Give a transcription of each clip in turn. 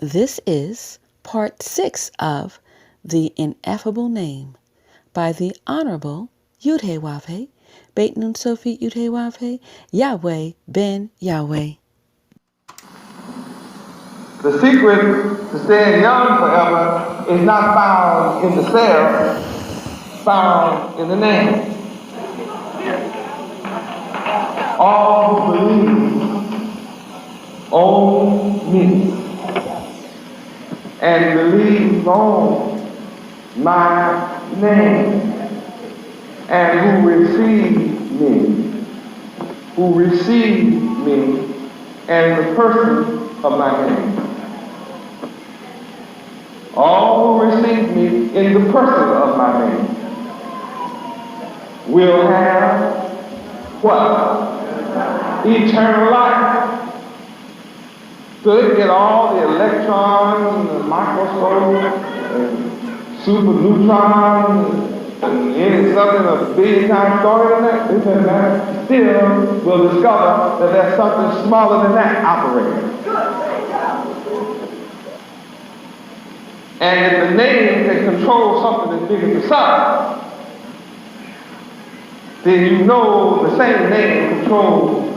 This is part 6 of The Ineffable Name by the Honorable Yudhe Beit Nun Sophie Yudhe Yahweh Ben Yahweh. The secret to staying young forever is not found in the cell, found in the name. All who believe on me and believe on my name and who receive me and the person of my name. All who receive me in the person of my name will have what? Eternal life. So they get all the electrons and the microscope and super neutrons and any something a billion times stronger than that, this and that, still will discover that there's something smaller than that operating. And if the name can control something as big as the sun, then you know the same name controls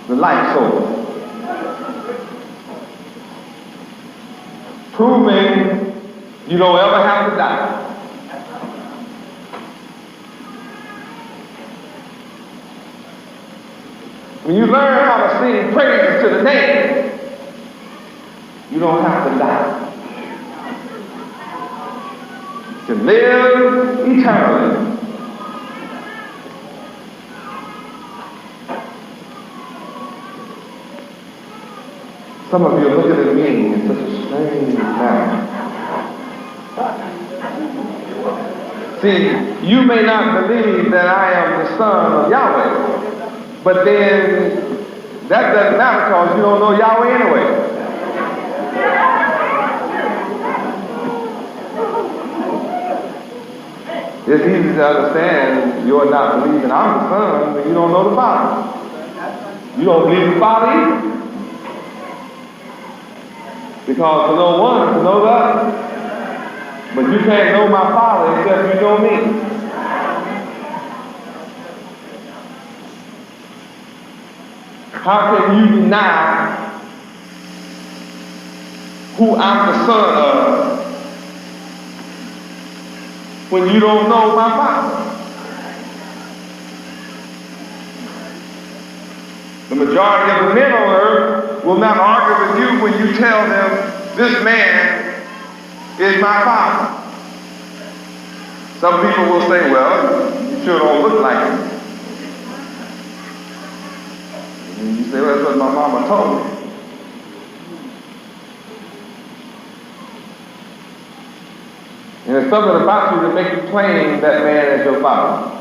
the life source. Proving you don't ever have to die. When you learn how to sing praises to the name, you don't have to die. To live eternally. Some of you are looking at me in such a strange manner. See, you may not believe that I am the son of Yahweh, but then that doesn't matter because you don't know Yahweh anyway. It's easy to understand you're not believing I'm the son when you don't know the Father. You don't believe the Father either. Because to know one is to know the other. But you can't know my Father except you know me. How can you deny who I'm the son of when you don't know my Father? The majority of the men on earth will not argue with you when you tell them, this man is my father. Some people will say, well, you sure don't look like him. And you say, well, that's what my mama told me. And there's something about you that makes you claim that man as your father.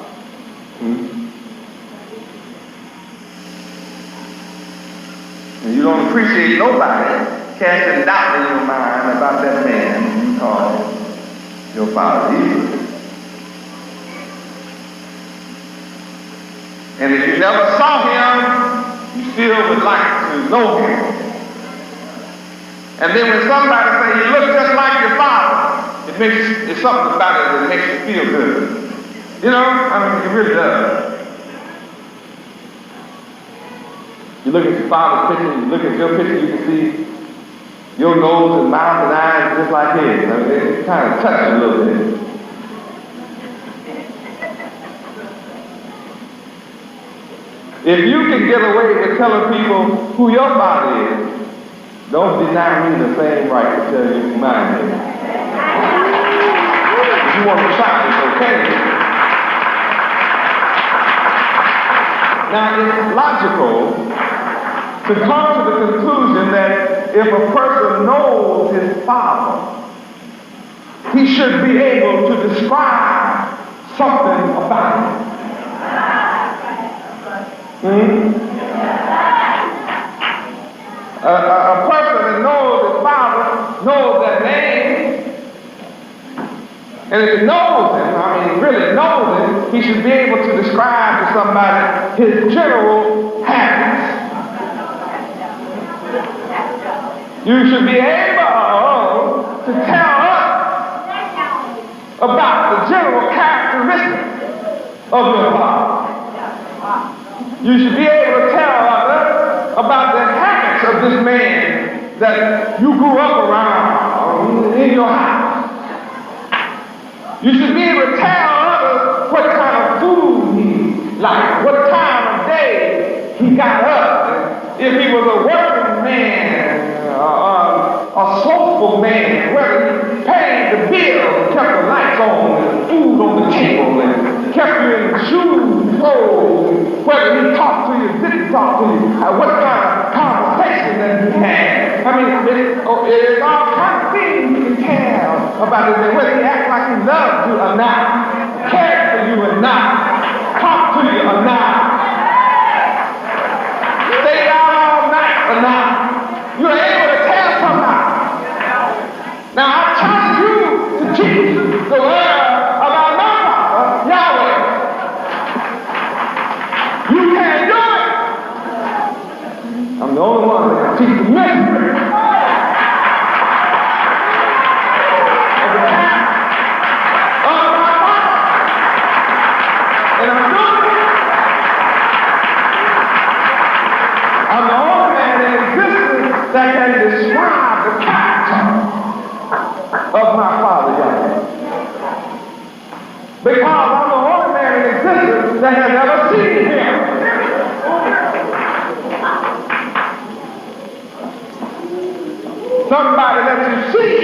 And you don't appreciate nobody casting doubt in your mind about that man you call your father either. And if you never saw him, you still would like to know him. And then when somebody says you look just like your father, it's something about it that makes you feel good. You know, I mean, it really does. You look at your father's picture, you look at your picture, you can see your nose and mouth and eyes just like his. I mean, it kind of touches a little bit. If you can get away with telling people who your father is, don't deny me the same right to tell you who mine is. If you want to try, it's okay. Now, it's logical to come to the conclusion that if a person knows his father, he should be able to describe something about him. A person that knows his father knows that name. And if he knows him, I mean really knows him, he should be able to describe to somebody his general habits. You should be able tell us about the general characteristics of your Father. You should be able to tell others about the habits of this man that you grew up around in your house. You should be able to tell others what kind of food he liked, what time of day he got up, if he was a working man, a soulful man, whether he paid the bills, kept the lights on, and food on the table, and kept you in shoes, clothes, whether he talked to you, didn't talk to you, what kind of conversation that he had. I mean, it's all kinds of things you can tell about it, whether he acts like he loves you or not, cares for you or not, talk to you or not, stay out all night or not. You're able to tell somebody. Now I challenge you to teach the word about my Father, Yahweh. You can't do it. I'm the only one that can teach the mystery of the path of my Father. And I'm doing it. I'm the only man in existence that can describe the character of my Father Yahweh. Because I'm the only man in existence that has ever seen him. Somebody that you see,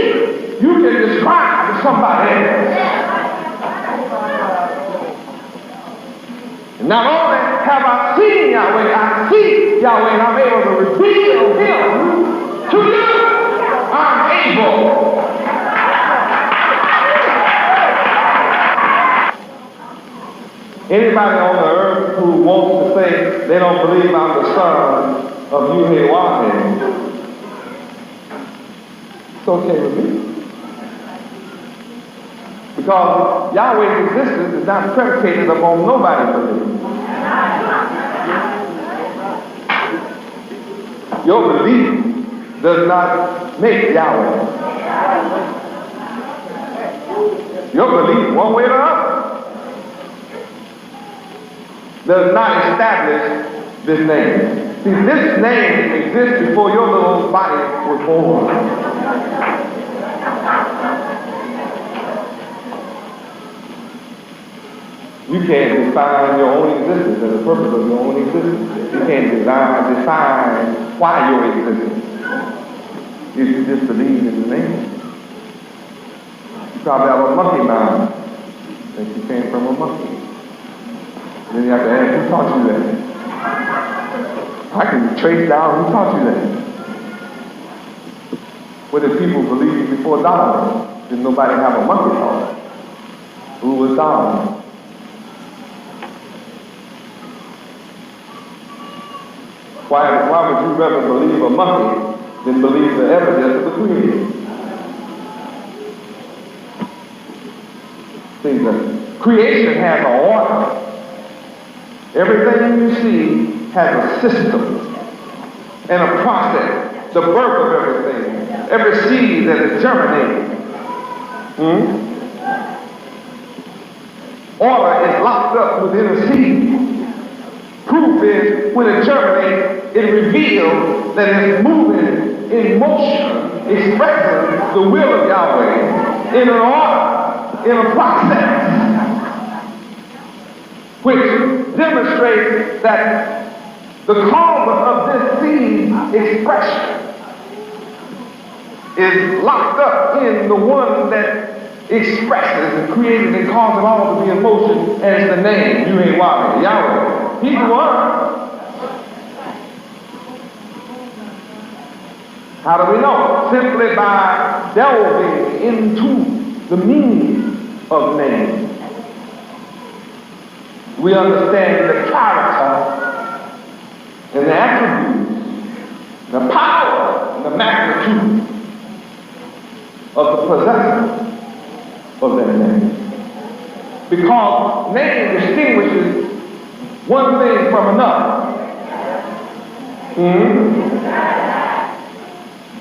you can describe to somebody else. And not only have I seen Yahweh, I see Yahweh and I'm able to reveal him to you. I'm able. Anybody on the earth who wants to say they don't believe I'm the son of Yahweh, it's okay with me. Because Yahweh's existence is not predicated upon nobody's belief. Your belief does not make Yahweh. Your belief, one way or the other, does not establish this name. See, this name exists before your little body was born. You can't define your own existence and the purpose of your own existence. You can't define why you're existing. If you just believe in the name. You probably have a monkey mind that you came from a monkey. Then you have to ask, who taught you that? I can trace down who taught you that. What did people believe before Darwin? Did nobody have a monkey thought? Who was Darwin? Why would you rather believe a monkey than believe the evidence of the Creator? See, the creation has an order. Everything you see has a system and a process. The birth of everything. Every seed that is germinating. Order is locked up within a seed. Proof is when it germinates, it reveals that it's moving in motion, expressing the will of Yahweh in an order, in a process, which demonstrates that the cause of this seed expression is locked up in the one that expresses and created and causes it all to be in motion, and it's the name, Yahweh. He's the one. How do we know? Simply by delving into the meaning of name. We understand the character and the attributes, the power and the magnitude of the possessor of that name. Because name distinguishes one thing from another.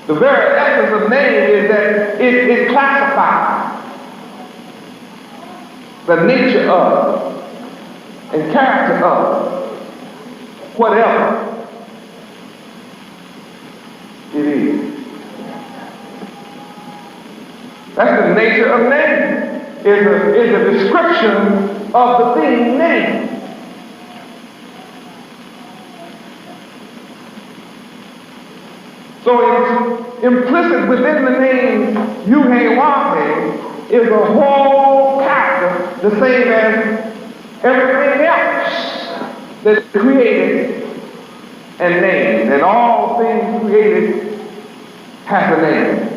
The very essence of name is that it classifies the nature of and character of whatever it is. That's the nature of name. Is a description of the thing named. So it's implicit within the name Yahweh is a whole character, the same as everything else that is created and named. And all things created has a name.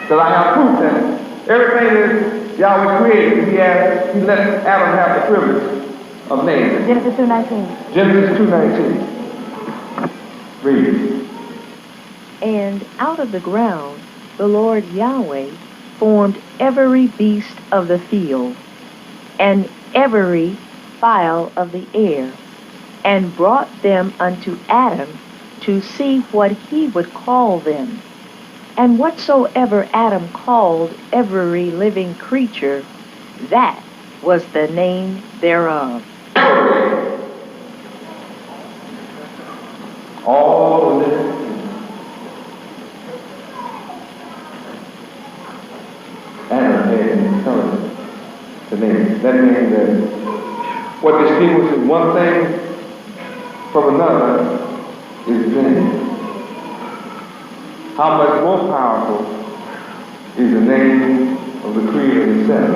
Because I have proof that everything that Yahweh created, he let Adam have the privilege of naming. Genesis 2:19. Genesis 2:19. Read. And out of the ground the Lord Yahweh formed every beast of the field, and every fowl of the air, and brought them unto Adam to see what he would call them. And whatsoever Adam called every living creature, that was the name thereof. All the living things. Adam had intelligence to name. That means that what distinguishes one thing from another is the name. How much more powerful is the name of the Creator himself?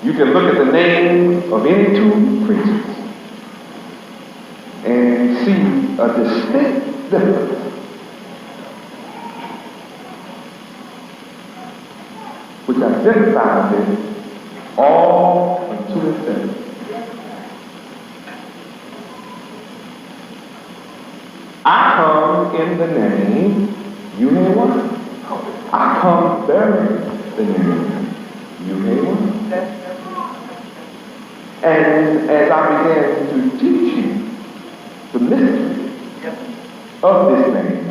You can look at the name of any two creatures and see a distinct difference. Which identifies it all unto itself. I come in the name Yahweh. I come bearing the name Yahweh. And as I began to teach you the mystery of this name,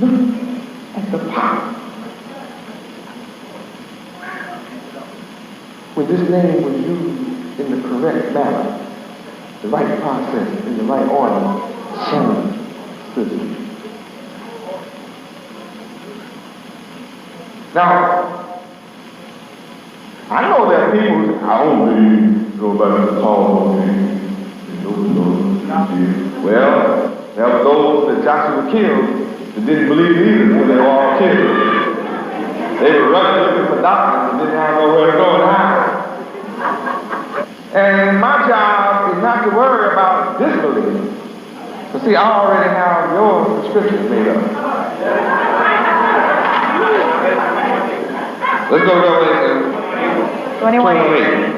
look at the power. When this name was used in the correct manner, the right process, in the right order, son, sister. Now, I know that people, I don't believe nobody can call me. Well, there were those that Joshua killed that didn't believe either when they were all killed. They were running looking for doctors and didn't have nowhere to go and hide. And my job is not to worry about disbelief. But see, I already have your prescription made up. Let's go to Revelation 21:8.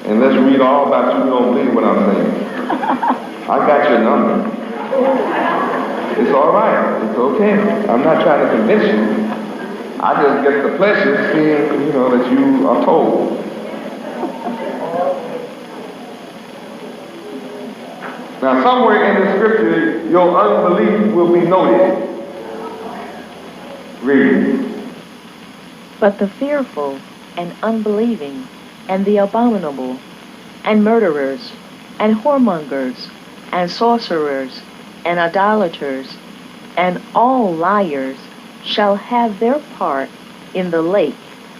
And let's read all about you. You don't believe what I'm saying. I got your number. It's all right. It's okay. I'm not trying to convince you. I just get the pleasure of seeing, that you are told. Now, somewhere in the scripture, your unbelief will be noted. Read. But the fearful and unbelieving, and the abominable, and murderers, and whoremongers, and sorcerers, and idolaters, and all liars shall have their part in the lake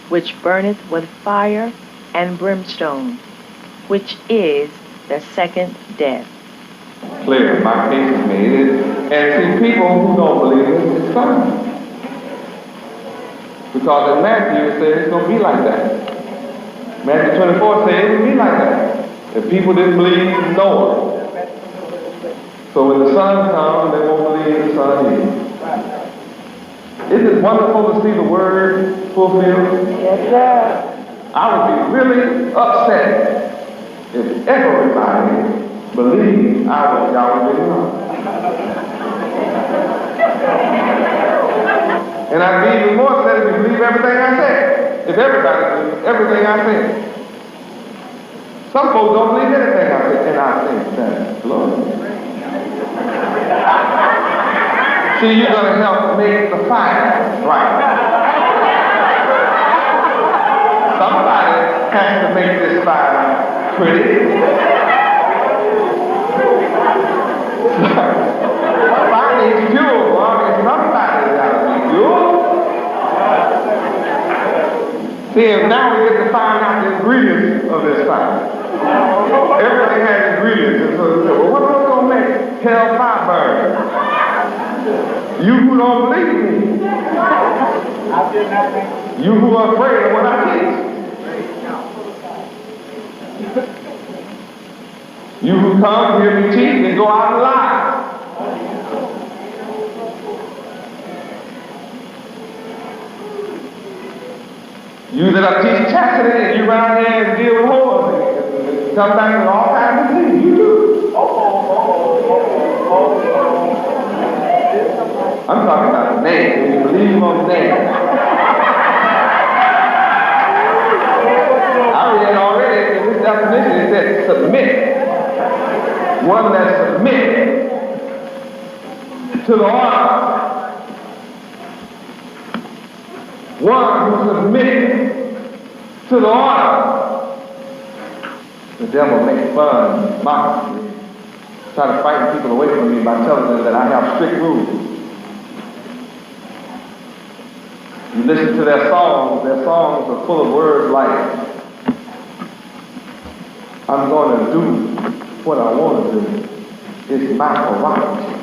which burneth with fire and brimstone, which is the second death. Clear, my case is made. And see, people who don't believe it, it's fine. Because in Matthew it says it's going to be like that. Matthew 24 says it will be like that. If people didn't believe Noah, so when the sun comes, they won't believe the sun either. Isn't it wonderful to see the word fulfilled? Yes, sir. I would be really upset if everybody believed I was Yahweh Ben Yahweh. And I'd be even more upset if you believe everything I say. If everybody believes everything I say. Some folks don't believe anything I say, and I think that's glorious. See, you're going to help make the fire right. Somebody has to make this fire pretty. Fire needs fuel, or somebody's got to be fuel. See, now we get to find out the ingredients of this fire. Everything has ingredients. And so, well, what am I going to make hell fire burn? You who don't believe me. You who are afraid of what I teach. You who come, hear me teach, and go out and lie. You that are teaching chastity, and you run out there and deal with whores, and come back with all kinds of things. You do. I'm talking about the name. When you believe on the name. I read already in this definition, it said submit. One that submits to the order. One who submits to the order. The devil makes fun, mocks me, try to frighten people away from me by telling them that I have strict rules. You listen to their songs are full of words like, I'm going to do what I want to do. It's my prerogative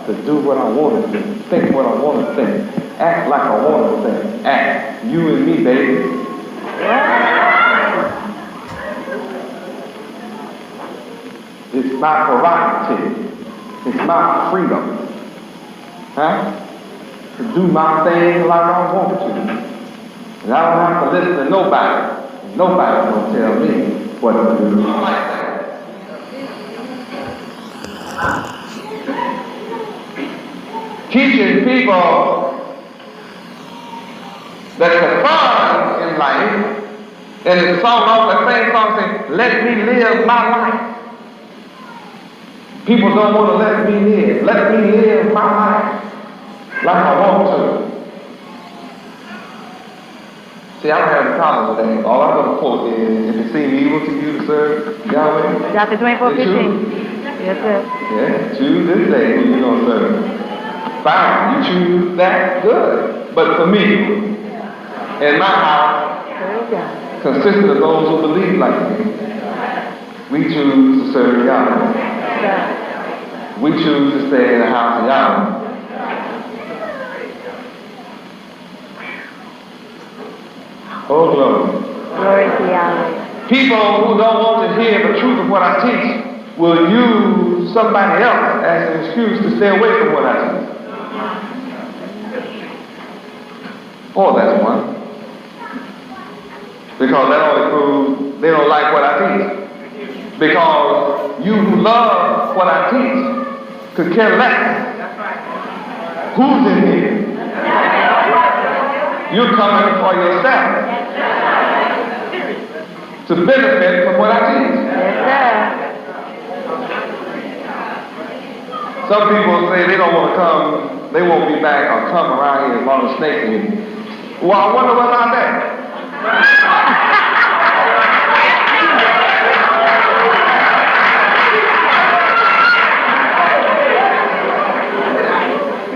to do what I want to do, think what I want to think, act like I want to think, act. You and me, baby. It's my prerogative. It's my freedom. To do my thing like I want to. And I don't have to listen to nobody. Nobody's going to tell me what to do. Teaching people that the fun in life, and the song off the same song saying, let me live my life. People don't want to let me live. Let me live my life like I want to. See, I don't have a problem with that. All I'm going to quote is, if it seems evil to you to serve Yahweh, Chapter 24:15. Yes, sir. Yeah, choose this day who you're going to serve. Fine, you choose that, good. But for me, in my house, consisting of those who believe like me, we choose to serve Yahweh. We choose to stay in the house of Yahweh. Oh, glory. Glory to Yahweh. People who don't want to hear the truth of what I teach will use somebody else as an excuse to stay away from what I teach. Oh, that's one. Because that only proves they don't like what I teach. Because you who love what I teach could care less who's in here. You're coming for yourself to benefit from what I teach. Yes, sir. Some people say they don't want to come, they won't be back or come around here as long as snakes in. Well, I wonder what's out there.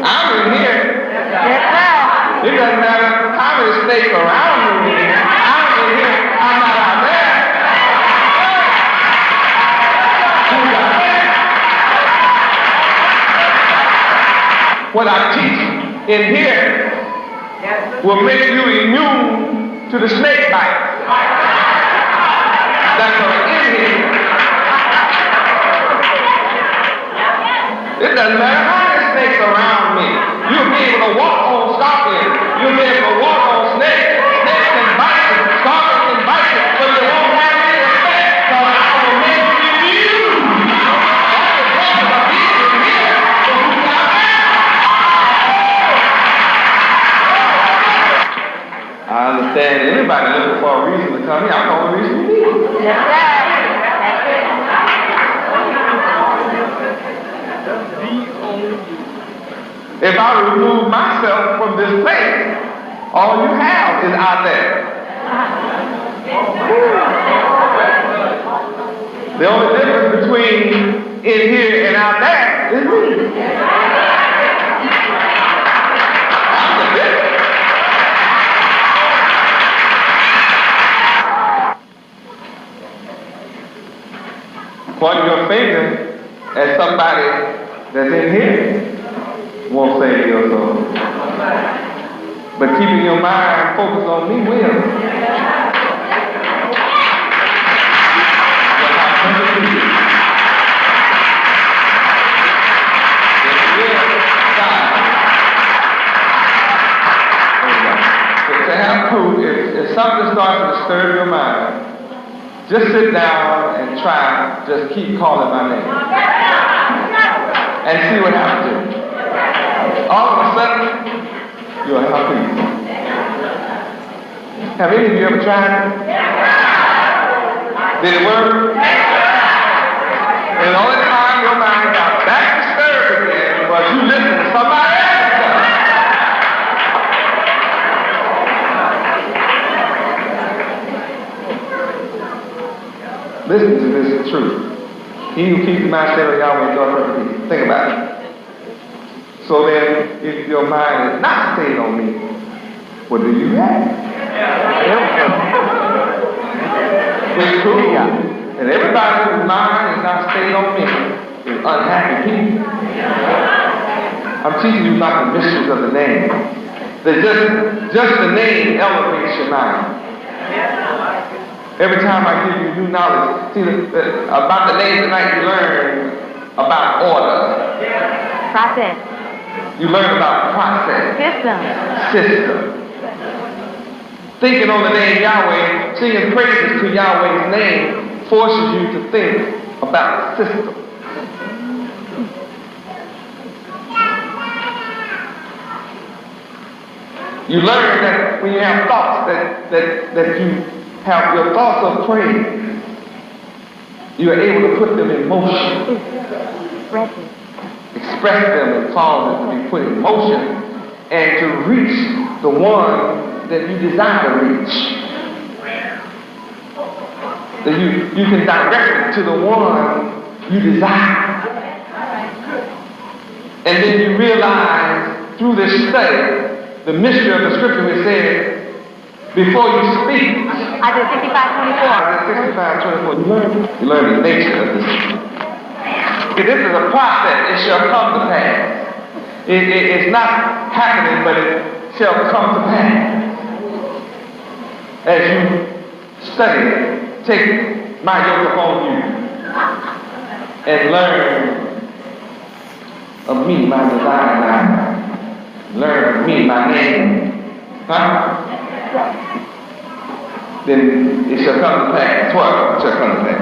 I'm in here. Yes, sir. It doesn't matter how many snakes around me. I'm in here. I'm not out there. Who's out there? What I teach in here will make you immune to the snake bite. That's what in here. It doesn't matter how many snakes around me. You'll be able to walk on scorpions. You'll be able to walk on snakes. Snakes can bite you. Scorpions can bite you. But you won't have any effect. So I will make you immune. All the drugs are being in here. So who's out there? I understand anybody looking for a reason to come here. I'm the only reason to be. Yes, sir. That's it. If I remove myself from this place, all you have is out there. The only difference between in here and out there is me. That's the difference. Point your finger at somebody that's in here won't save your soul. But keeping your mind focused on me will. To have proof, if something starts to disturb your mind, just sit down and try, just keep calling my name. And see what happens. All of a sudden, you'll have peace. Have any of you ever tried it? Did it work? And the only time your mind got back disturbed again was you listened to somebody else. Listen to this truth. He who keeps the mind stayed on Yahweh enjoys perfect peace. Think about it. So then, if your mind is not stayed on me, what do you have? It's true. And everybody whose mind is not stayed on me is unhappy people. I'm teaching you about the mysteries of the name. That just the name elevates your mind. Every time I give you new knowledge, see, about the name tonight you learn about order. Process. You learn about process. System. Thinking on the name Yahweh, singing praises to Yahweh's name forces you to think about system. You learn that when you have thoughts that you have your thoughts of praise, you are able to put them in motion. Express them in songs to be put in motion and to reach the one that you desire to reach. That you can direct it to the one you desire. And then you realize through this study the mystery of the scripture which says, before you speak, Isaiah 65:24. You learn the nature of this. See, this is a process. It shall come to pass. It's not happening, but it shall come to pass. As you study, take my yoke upon you and learn of me, my desire, learn of me, my name. Then it shall come to pass. 12 shall come to pass.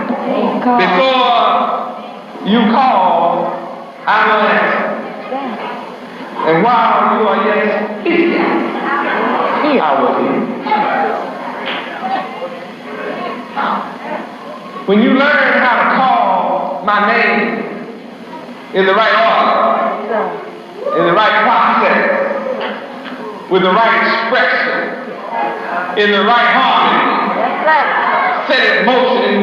Before you call, I will answer. And while you are yet speaking, I will hear. When you learn how to call my name in the right order, in the right process, with the right expression, in the right harmony, set it in motion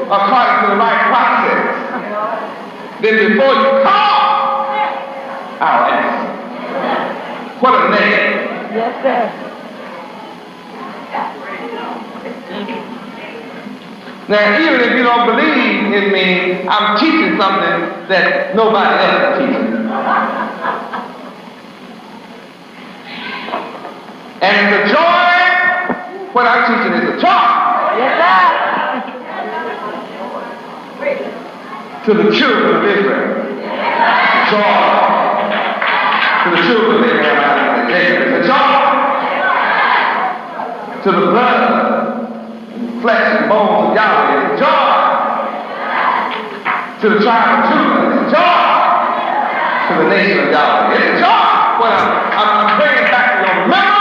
according to the right process, then before you call, I'll answer. What a name. Yes, sir. Now, even if you don't believe in me, I'm teaching something that nobody else is teaching. And it's a joy. What I'm teaching is a joy. Yes, sir. To the children of Israel. Joy. To the children of Israel. It's a joy. To the blood, flesh and bones of Yahweh. It's a joy. To the tribe of Judah. It's a joy. To the nation of Yahweh. It's a joy. When I'm bringing back your memory.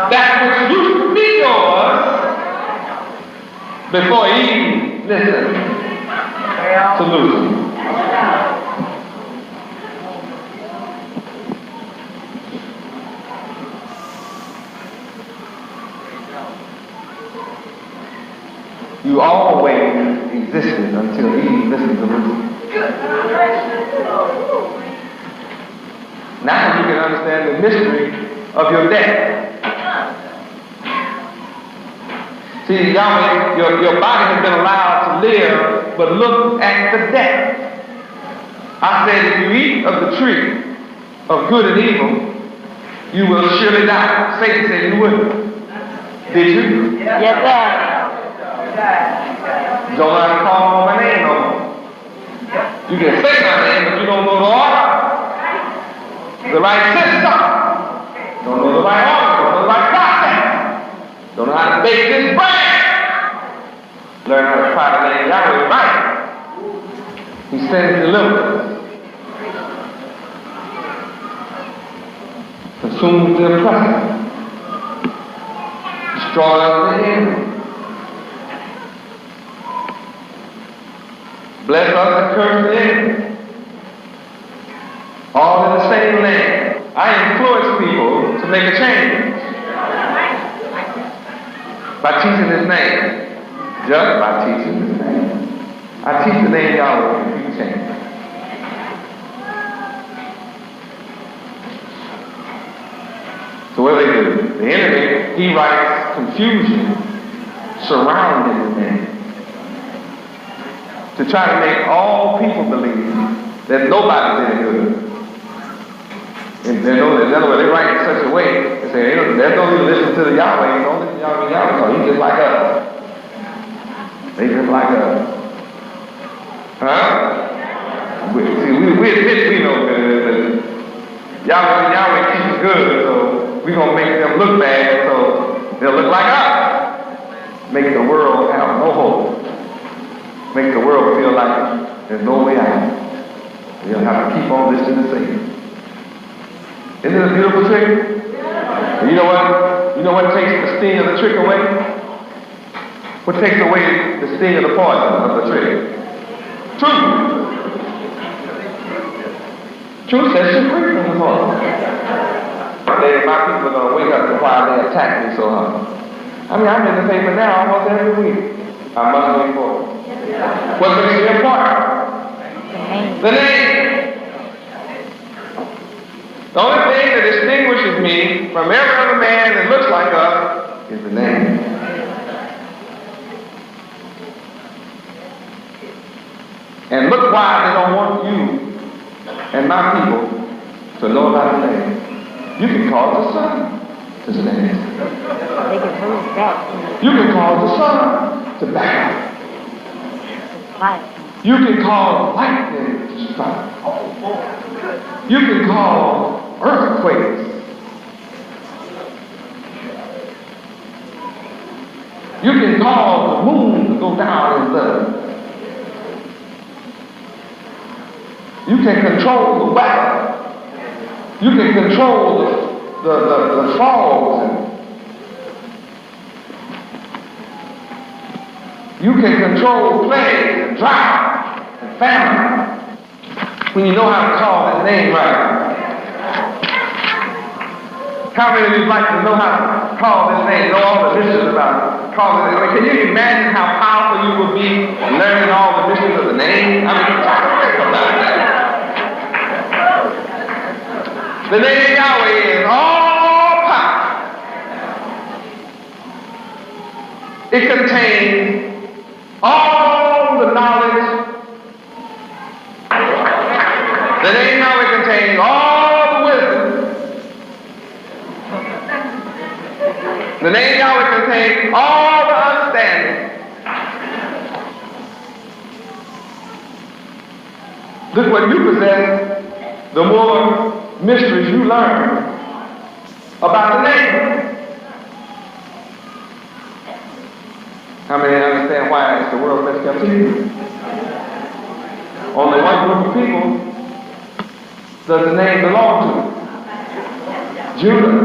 That which used to be yours before Eve listened to Lucifer. existed until Eve listened to Lucifer. Now you can understand the mystery of your death. See, Yahweh, your body has been allowed to live, but look at the death. I said, if you eat of the tree of good and evil, you will surely die. Satan said you wouldn't. Did you? Yes, sir. Don't know how to call my name no more. You can say my name, but you don't know the order. The right system. Don't know the right order. Don't know the right process. Don't know how to bake this bread. Learn how to try the name Yahweh right. He sends deliverance. Consumes the oppressor. Destroys the enemy. Bless us and curse the enemy. All in the same land. I influence people to make a change by teaching His name. Just by teaching His name. I teach the name Yahweh and people change. So what do they do? The enemy, he writes confusion surrounding the name to try to make all people believe that nobody's any good. In other words, they write in such a way, they say, there's no need to listen to the Yahweh, don't listen to Yahweh, because he's just like us. They just like us. Huh? We admit we know good, but Yahweh keeps good, so we're going to make them look bad, so they'll look like us. Make the world have no hope. Make the world feel like there's no way out. They'll have to keep on listening to Satan. Isn't it a beautiful trick? And you know what? You know what takes the sting of the trick away? What takes away the sting of the poison of the trick? Truth. Truth sets you free from the poison. Today, my people are going to wake up to why they attack me so hard. I mean, I'm in the paper now almost every week. I must be important. What makes me important? The name. The only thing that distinguishes me from every other man that looks like us is the name. And look why they don't want you and my people to know about the name. You can cause the sun to stand. They can move back. You can cause the sun to back up. You can cause lightning to strike. You can cause earthquakes. You can cause the moon to go down in blood. You can control the weather. You can control the frogs. You can control plague and drought and famine when you know how to call that name right. How many of you like to know how to call this name? Know all the mysteries about calling it. I mean, can you imagine how powerful you will be learning all the mysteries of the name? I mean, try to think about that. The name Yahweh is all power. It contains all the knowledge. The name Yahweh contains all the wisdom. The name Yahweh contains all the understanding. Look what you possess, the more mysteries you learn about the name. How many understand why is the world messed up to you? Only one group of people does the name belong to. Judah.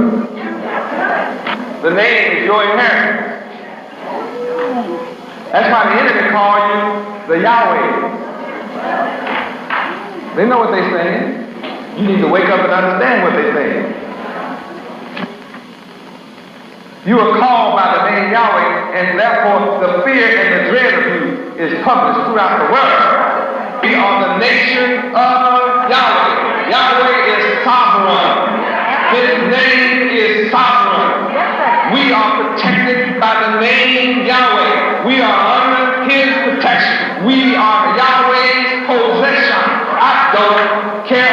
The name is your inheritance. That's why the enemy call you the Yahweh. They know what they're saying. You need to wake up and understand what they're saying. You are called by the name Yahweh, and therefore the fear and the dread of you is published throughout the world. We are the nation of Yahweh. Yahweh is sovereign. His name is sovereign. We are protected by the name Yahweh. We are under His protection. We are Yahweh's possession. I don't care